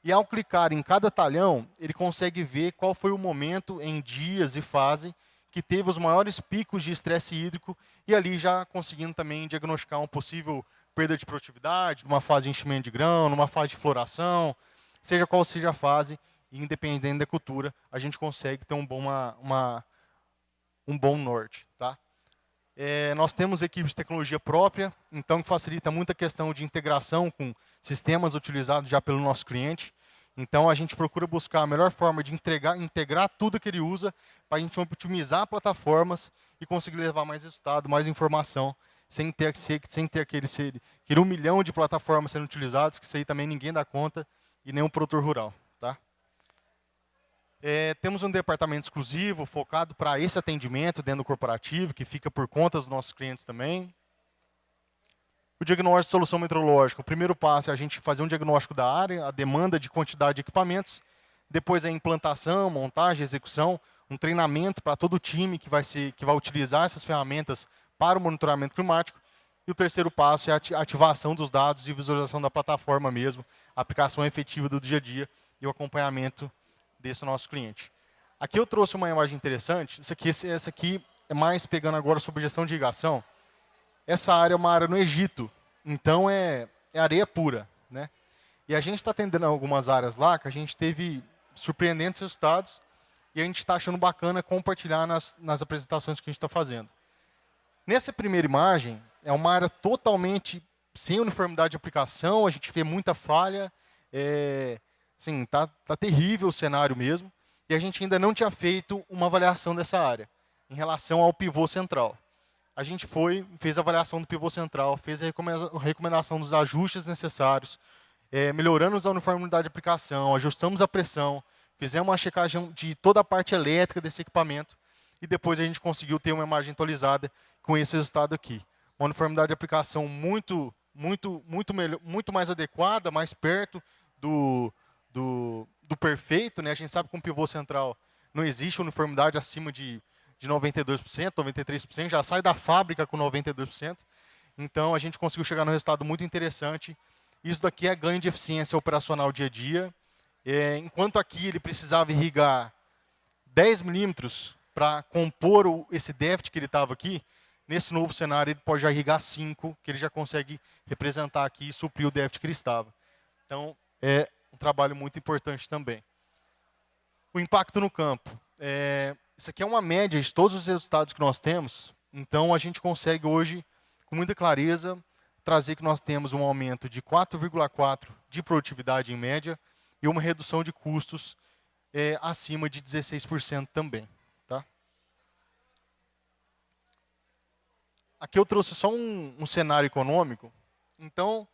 E ao clicar em cada talhão, ele consegue ver qual foi o momento em dias e fase que teve os maiores picos de estresse hídrico e ali já conseguindo também diagnosticar um possível perda de produtividade, numa fase de enchimento de grão, numa fase de floração, seja qual seja a fase, e independente da cultura, a gente consegue ter um bom norte. Tá? Nós temos equipes de tecnologia própria, então que facilita muito a questão de integração com sistemas utilizados já pelo nosso cliente. Então a gente procura buscar a melhor forma de integrar tudo que ele usa para a gente otimizar plataformas e conseguir levar mais resultado, mais informação, sem ter aquele 1 milhão de plataformas sendo utilizadas, que isso aí também ninguém dá conta, e nem um produtor rural. Tá? Temos um departamento exclusivo, focado para esse atendimento dentro do corporativo, que fica por conta dos nossos clientes também. O diagnóstico de solução meteorológica. O primeiro passo é a gente fazer um diagnóstico da área, a demanda de quantidade de equipamentos, depois a implantação, montagem, execução, um treinamento para todo o time que vai utilizar essas ferramentas para o monitoramento climático. E o terceiro passo é a ativação dos dados e visualização da plataforma mesmo, a aplicação efetiva do dia a dia e o acompanhamento desse nosso cliente. Aqui eu trouxe uma imagem interessante. Essa aqui é mais pegando agora sobre gestão de irrigação. Essa área é uma área no Egito, então é areia pura. Né? E a gente está atendendo algumas áreas lá que a gente teve surpreendentes resultados e a gente está achando bacana compartilhar nas apresentações que a gente está fazendo. Nessa primeira imagem, é uma área totalmente sem uniformidade de aplicação, a gente vê muita falha, assim, tá terrível o cenário mesmo, e a gente ainda não tinha feito uma avaliação dessa área, em relação ao pivô central. A gente fez a avaliação do pivô central, fez a recomendação dos ajustes necessários, melhoramos a uniformidade de aplicação, ajustamos a pressão, fizemos uma checagem de toda a parte elétrica desse equipamento, e depois a gente conseguiu ter uma imagem atualizada com esse resultado aqui. Uma uniformidade de aplicação muito mais adequada, mais perto do perfeito. Né? A gente sabe que com o pivô central não existe uniformidade acima de 92%, 93%, já sai da fábrica com 92%. Então, a gente conseguiu chegar num resultado muito interessante. Isso daqui é ganho de eficiência operacional dia a dia. Enquanto aqui ele precisava irrigar 10 milímetros para compor esse déficit que ele estava aqui, nesse novo cenário ele pode já irrigar 5, que ele já consegue representar aqui e suprir o déficit que ele estava. Então, é um trabalho muito importante também. O impacto no campo. Isso aqui é uma média de todos os resultados que nós temos. Então, a gente consegue hoje, com muita clareza, trazer que nós temos um aumento de 4,4 de produtividade em média e uma redução de custos acima de 16% também. Tá? Aqui eu trouxe só um cenário econômico. Então,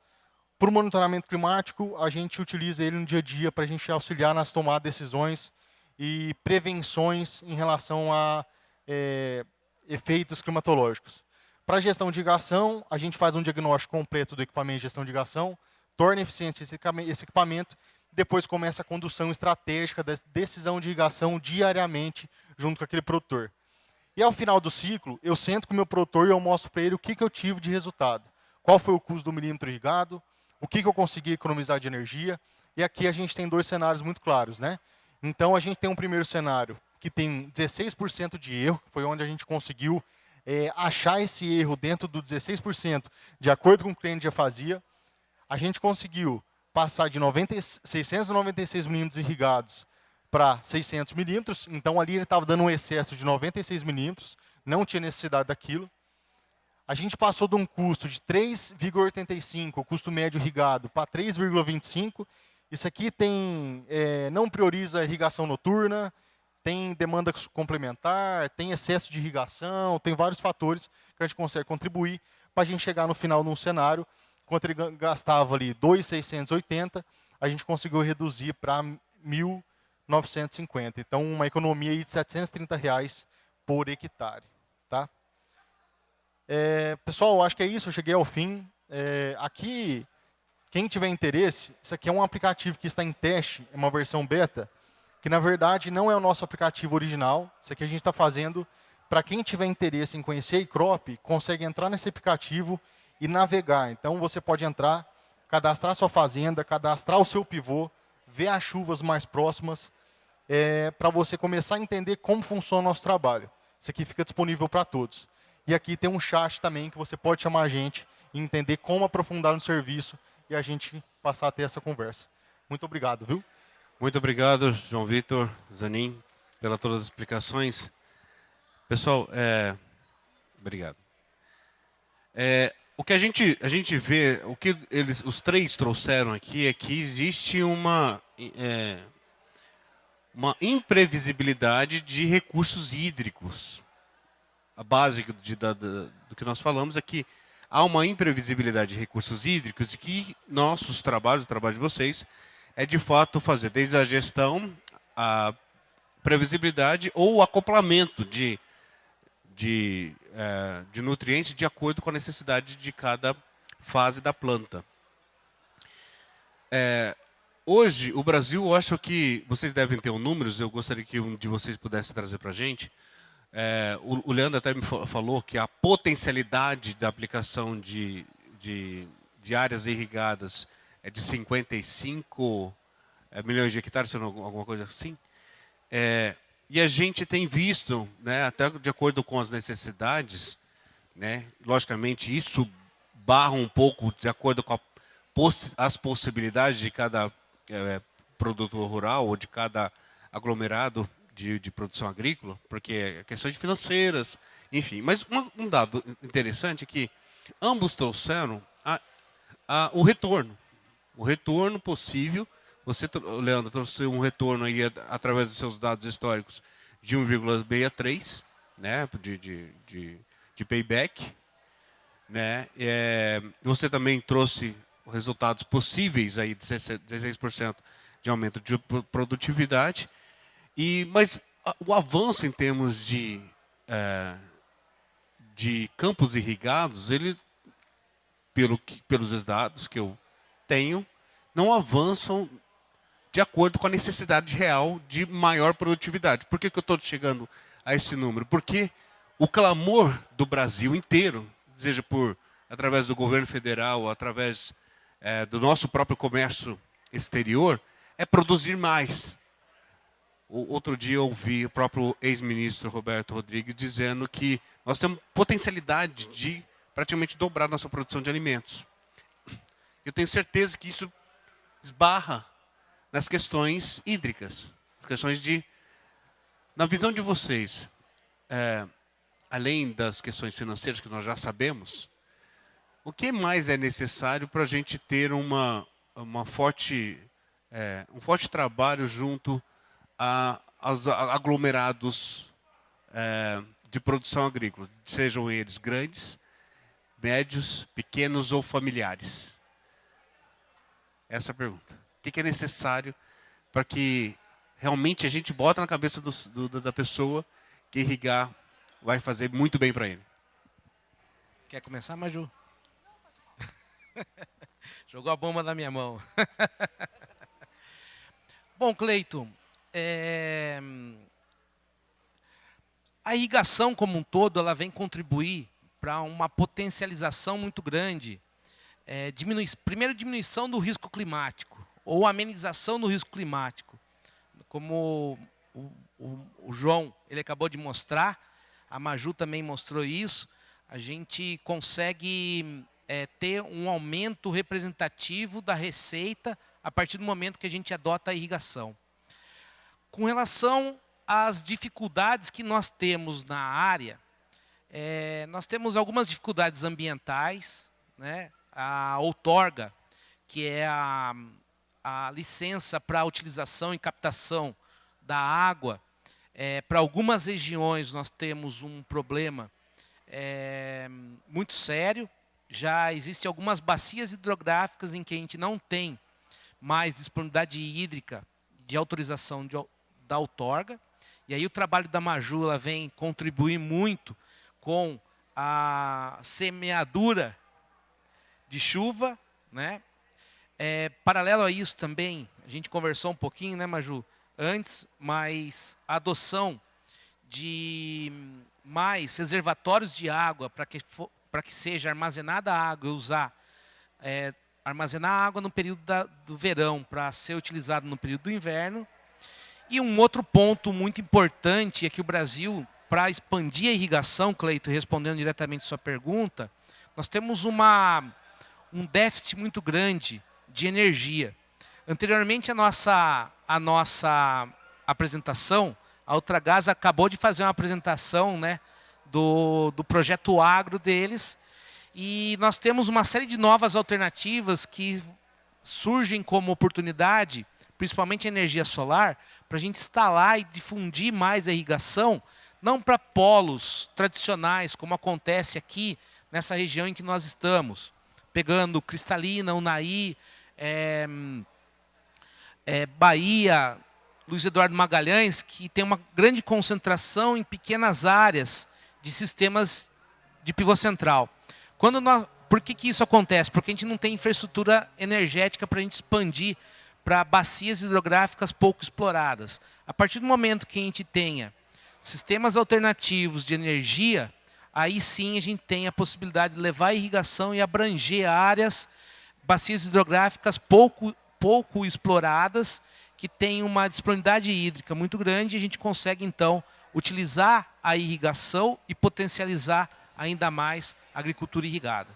para o monitoramento climático, a gente utiliza ele no dia a dia para a gente auxiliar nas tomadas de decisões e prevenções em relação a efeitos climatológicos. Para a gestão de irrigação, a gente faz um diagnóstico completo do equipamento de gestão de irrigação, torna eficiente esse equipamento, depois começa a condução estratégica da decisão de irrigação diariamente junto com aquele produtor. E ao final do ciclo, eu sento com o meu produtor e eu mostro para ele o que eu tive de resultado. qual foi o custo do milímetro irrigado, o que eu consegui economizar de energia. E aqui a gente tem dois cenários muito claros, né? Então, a gente tem um primeiro cenário que tem 16% de erro, que foi onde a gente conseguiu achar esse erro dentro do 16%, de acordo com o que o cliente já fazia. A gente conseguiu passar de 696 milímetros irrigados para 600 milímetros, então ali ele estava dando um excesso de 96 milímetros, não tinha necessidade daquilo. A gente passou de um custo de 3,85, o custo médio irrigado, para 3,25. Isso aqui não prioriza a irrigação noturna, tem demanda complementar, tem excesso de irrigação, tem vários fatores que a gente consegue contribuir para a gente chegar no final num cenário, enquanto ele gastava ali 2.680, a gente conseguiu reduzir para 1.950. Então, uma economia aí de R$ 730 por hectare. Tá? Pessoal, acho que é isso, eu cheguei ao fim. Aqui, quem tiver interesse, isso aqui é um aplicativo que está em teste, é uma versão beta, que na verdade não é o nosso aplicativo original. Isso aqui a gente está fazendo para quem tiver interesse em conhecer a iCrop, consegue entrar nesse aplicativo e navegar. Então você pode entrar, cadastrar sua fazenda, cadastrar o seu pivô, ver as chuvas mais próximas, para você começar a entender como funciona o nosso trabalho. Isso aqui fica disponível para todos. E aqui tem um chat também que você pode chamar a gente e entender como aprofundar no serviço e a gente passar a ter essa conversa. Muito obrigado, viu? Muito obrigado, João Vitor, Zanin, pelas todas as explicações. Pessoal, obrigado. O que a gente vê, o que os três trouxeram aqui é que existe uma imprevisibilidade de recursos hídricos. A base do que nós falamos é que há uma imprevisibilidade de recursos hídricos e que nossos trabalhos, o trabalho de vocês, é de fato fazer desde a gestão, a previsibilidade ou o acoplamento de nutrientes de acordo com a necessidade de cada fase da planta. Hoje, o Brasil, eu acho que vocês devem ter números, eu gostaria que um de vocês pudesse trazer para a gente. O Leandro até me falou que a potencialidade da aplicação de áreas irrigadas é de 55 milhões de hectares, se não alguma coisa assim. E a gente tem visto, né, até de acordo com as necessidades, né, logicamente isso barra um pouco de acordo com as possibilidades de cada produtor rural ou de cada aglomerado de produção agrícola, porque é questões financeiras, enfim. Mas um dado interessante é que ambos trouxeram o retorno. O retorno possível. Você, Leandro, trouxe um retorno aí através dos seus dados históricos de 1,63, né, de payback, né? Você também trouxe resultados possíveis aí de 16% de aumento de produtividade. Mas o avanço em termos de campos irrigados, ele, pelos dados que eu tenho, não avançam de acordo com a necessidade real de maior produtividade. Por que eu estou chegando a esse número? Porque o clamor do Brasil inteiro, seja através do governo federal, através do nosso próprio comércio exterior, é produzir mais. Outro dia eu ouvi o próprio ex-ministro Roberto Rodrigues dizendo que nós temos potencialidade de praticamente dobrar nossa produção de alimentos. Eu tenho certeza que isso esbarra nas questões hídricas, as questões na visão de vocês, além das questões financeiras que nós já sabemos, o que mais é necessário para a gente ter um forte trabalho junto aos aglomerados de produção agrícola, sejam eles grandes, médios, pequenos ou familiares? Essa é a pergunta. O que é necessário para que realmente a gente bota na cabeça da pessoa que irrigar vai fazer muito bem para ele? Quer começar, Maju? Jogou a bomba na minha mão. Bom, Cleiton, a irrigação como um todo, ela vem contribuir para uma potencialização muito grande primeiro, diminuição do risco climático, ou amenização do risco climático. Como o João ele acabou de mostrar, a Maju também mostrou isso, a gente consegue ter um aumento representativo da receita a partir do momento que a gente adota a irrigação. Com relação às dificuldades que nós temos na área, nós temos algumas dificuldades ambientais, né? A outorga, que é a licença para a utilização e captação da água, para algumas regiões nós temos um problema muito sério. Já existem algumas bacias hidrográficas em que a gente não tem mais disponibilidade hídrica de autorização da outorga. E aí o trabalho da Maju ela vem contribuir muito com a semeadura de chuva, né? Paralelo a isso também, a gente conversou um pouquinho, né, Maju, antes, mas a adoção de mais reservatórios de água para que seja armazenada a água e armazenar a água no período do verão para ser utilizado no período do inverno. E um outro ponto muito importante é que o Brasil, para expandir a irrigação, Cleito, respondendo diretamente a sua pergunta, nós temos um déficit muito grande de energia. Anteriormente à nossa apresentação, a Ultragaz acabou de fazer uma apresentação, né, do projeto agro deles, e nós temos uma série de novas alternativas que surgem como oportunidade, principalmente a energia solar, para a gente instalar e difundir mais a irrigação, não para polos tradicionais, como acontece aqui nessa região em que nós estamos, pegando Cristalina, Unai, Bahia, Luiz Eduardo Magalhães, que tem uma grande concentração em pequenas áreas de sistemas de pivô central. Por que isso acontece? Porque a gente não tem infraestrutura energética para a gente expandir para bacias hidrográficas pouco exploradas. A partir do momento que a gente tenha sistemas alternativos de energia, aí sim a gente tem a possibilidade de levar a irrigação e abranger áreas, bacias hidrográficas pouco exploradas, que têm uma disponibilidade hídrica muito grande, e a gente consegue, então, utilizar a irrigação e potencializar ainda mais a agricultura irrigada.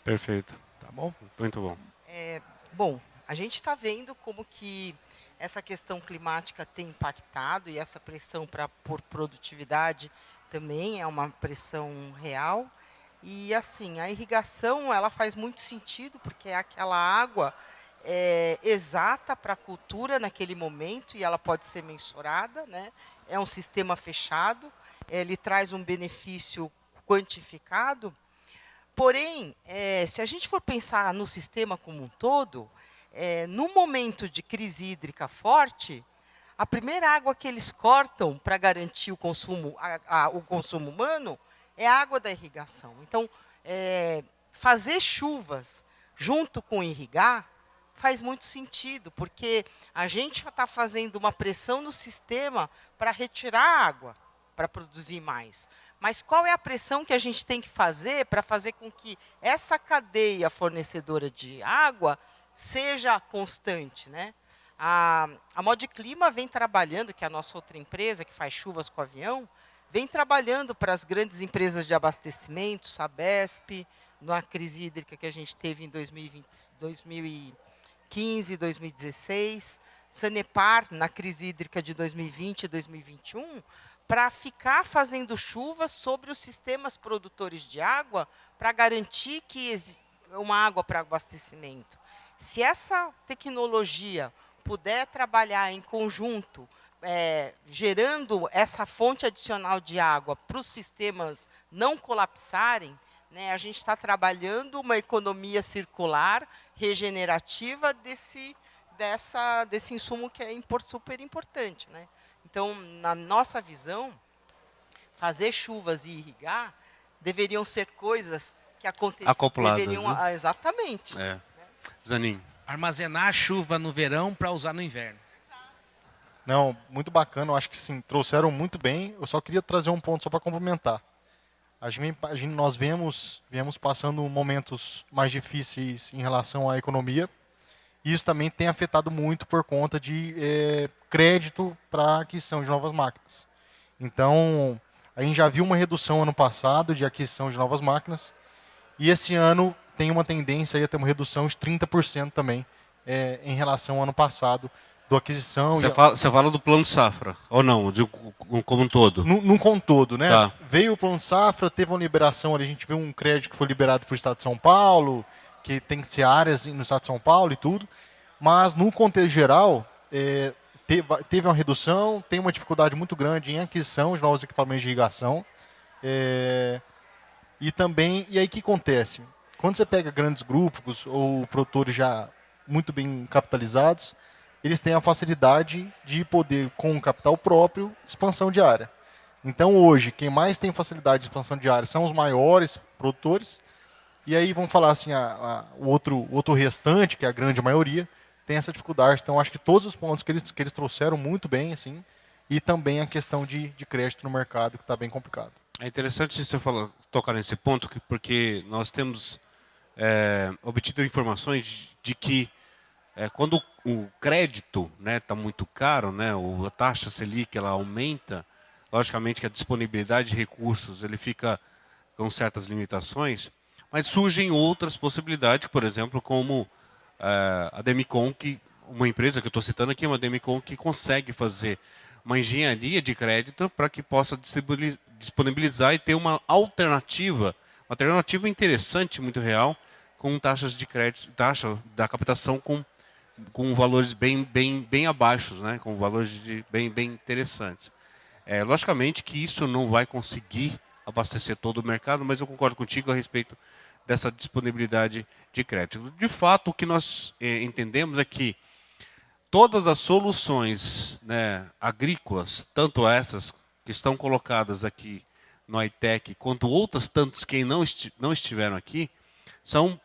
Perfeito. Tá bom? Muito bom. Bom, a gente está vendo como que essa questão climática tem impactado, e essa pressão por produtividade também é uma pressão real. E assim, a irrigação ela faz muito sentido, porque é aquela água exata para a cultura naquele momento, e ela pode ser mensurada, né? É um sistema fechado, ele traz um benefício quantificado. Porém, se a gente for pensar no sistema como um todo, num momento de crise hídrica forte, a primeira água que eles cortam para garantir o consumo humano é a água da irrigação. Então, fazer chuvas junto com irrigar faz muito sentido, porque a gente está fazendo uma pressão no sistema para retirar água, para produzir mais. Mas qual é a pressão que a gente tem que fazer para fazer com que essa cadeia fornecedora de água seja constante, né? A Modclima vem trabalhando, que é a nossa outra empresa que faz chuvas com avião, vem trabalhando para as grandes empresas de abastecimento, Sabesp, na crise hídrica que a gente teve em 2015, 2016, Sanepar, na crise hídrica de 2020 e 2021, para ficar fazendo chuvas sobre os sistemas produtores de água para garantir que uma água para abastecimento. Se essa tecnologia puder trabalhar em conjunto, gerando essa fonte adicional de água para os sistemas não colapsarem, né, a gente está trabalhando uma economia circular, regenerativa desse insumo que é super importante, né? Então, na nossa visão, fazer chuvas e irrigar deveriam ser coisas que acontecem. Acopladas, né? Exatamente. Zanin. Armazenar a chuva no verão para usar no inverno. Não, muito bacana. Eu acho que sim, trouxeram muito bem. Eu só queria trazer um ponto só para complementar. Nós viemos passando momentos mais difíceis em relação à economia. E isso também tem afetado muito por conta de crédito para aquisição de novas máquinas. Então, a gente já viu uma redução ano passado de aquisição de novas máquinas. E esse ano tem uma tendência a ter uma redução de 30% também em relação ao ano passado do aquisição. Você fala do plano safra, ou não? Como um todo? Num como um todo, né? Tá. Veio o plano safra, teve uma liberação ali, a gente viu um crédito que foi liberado para o Estado de São Paulo, que tem que ser áreas no Estado de São Paulo e tudo. Mas, no contexto geral, teve uma redução, tem uma dificuldade muito grande em aquisição de novos equipamentos de irrigação. E aí o que acontece? Quando você pega grandes grupos ou produtores já muito bem capitalizados, eles têm a facilidade de poder, com capital próprio, expansão de área. Então, hoje, quem mais tem facilidade de expansão de área são os maiores produtores. E aí, vamos falar assim, o outro restante, que é a grande maioria, tem essa dificuldade. Então, acho que todos os pontos que eles trouxeram muito bem, assim, e também a questão de crédito no mercado, que está bem complicado. É interessante você tocar nesse ponto, porque nós temos obtido informações de que quando o crédito está muito caro, né, a taxa Selic ela aumenta, logicamente que a disponibilidade de recursos ele fica com certas limitações, mas surgem outras possibilidades, por exemplo, como a Demicon, uma empresa que eu estou citando aqui, uma Demicon que consegue fazer uma engenharia de crédito para que possa disponibilizar e ter uma alternativa interessante, muito real, com taxas de crédito, taxa da captação com valores bem abaixo, né? Com valores bem interessantes. Logicamente que isso não vai conseguir abastecer todo o mercado, mas eu concordo contigo a respeito dessa disponibilidade de crédito. De fato, o que nós entendemos é que todas as soluções, né, agrícolas, tanto essas que estão colocadas aqui no iTech, quanto outras tantas que não estiveram aqui, são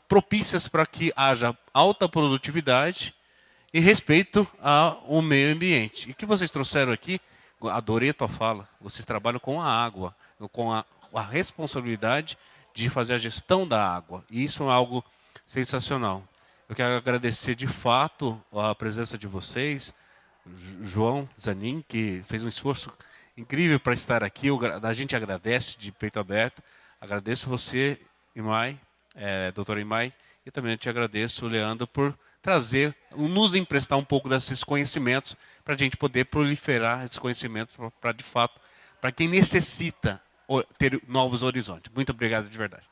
propícias para que haja alta produtividade e respeito ao meio ambiente. E o que vocês trouxeram aqui, adorei a tua fala, vocês trabalham com a água, com a responsabilidade de fazer a gestão da água. E isso é algo sensacional. Eu quero agradecer de fato a presença de vocês, João Zanin, que fez um esforço incrível para estar aqui. A gente agradece de peito aberto. Agradeço você, Imai, doutora Imai, e também te agradeço, Leandro, por nos emprestar um pouco desses conhecimentos para a gente poder proliferar esses conhecimentos para de fato, para quem necessita ter novos horizontes. Muito obrigado de verdade.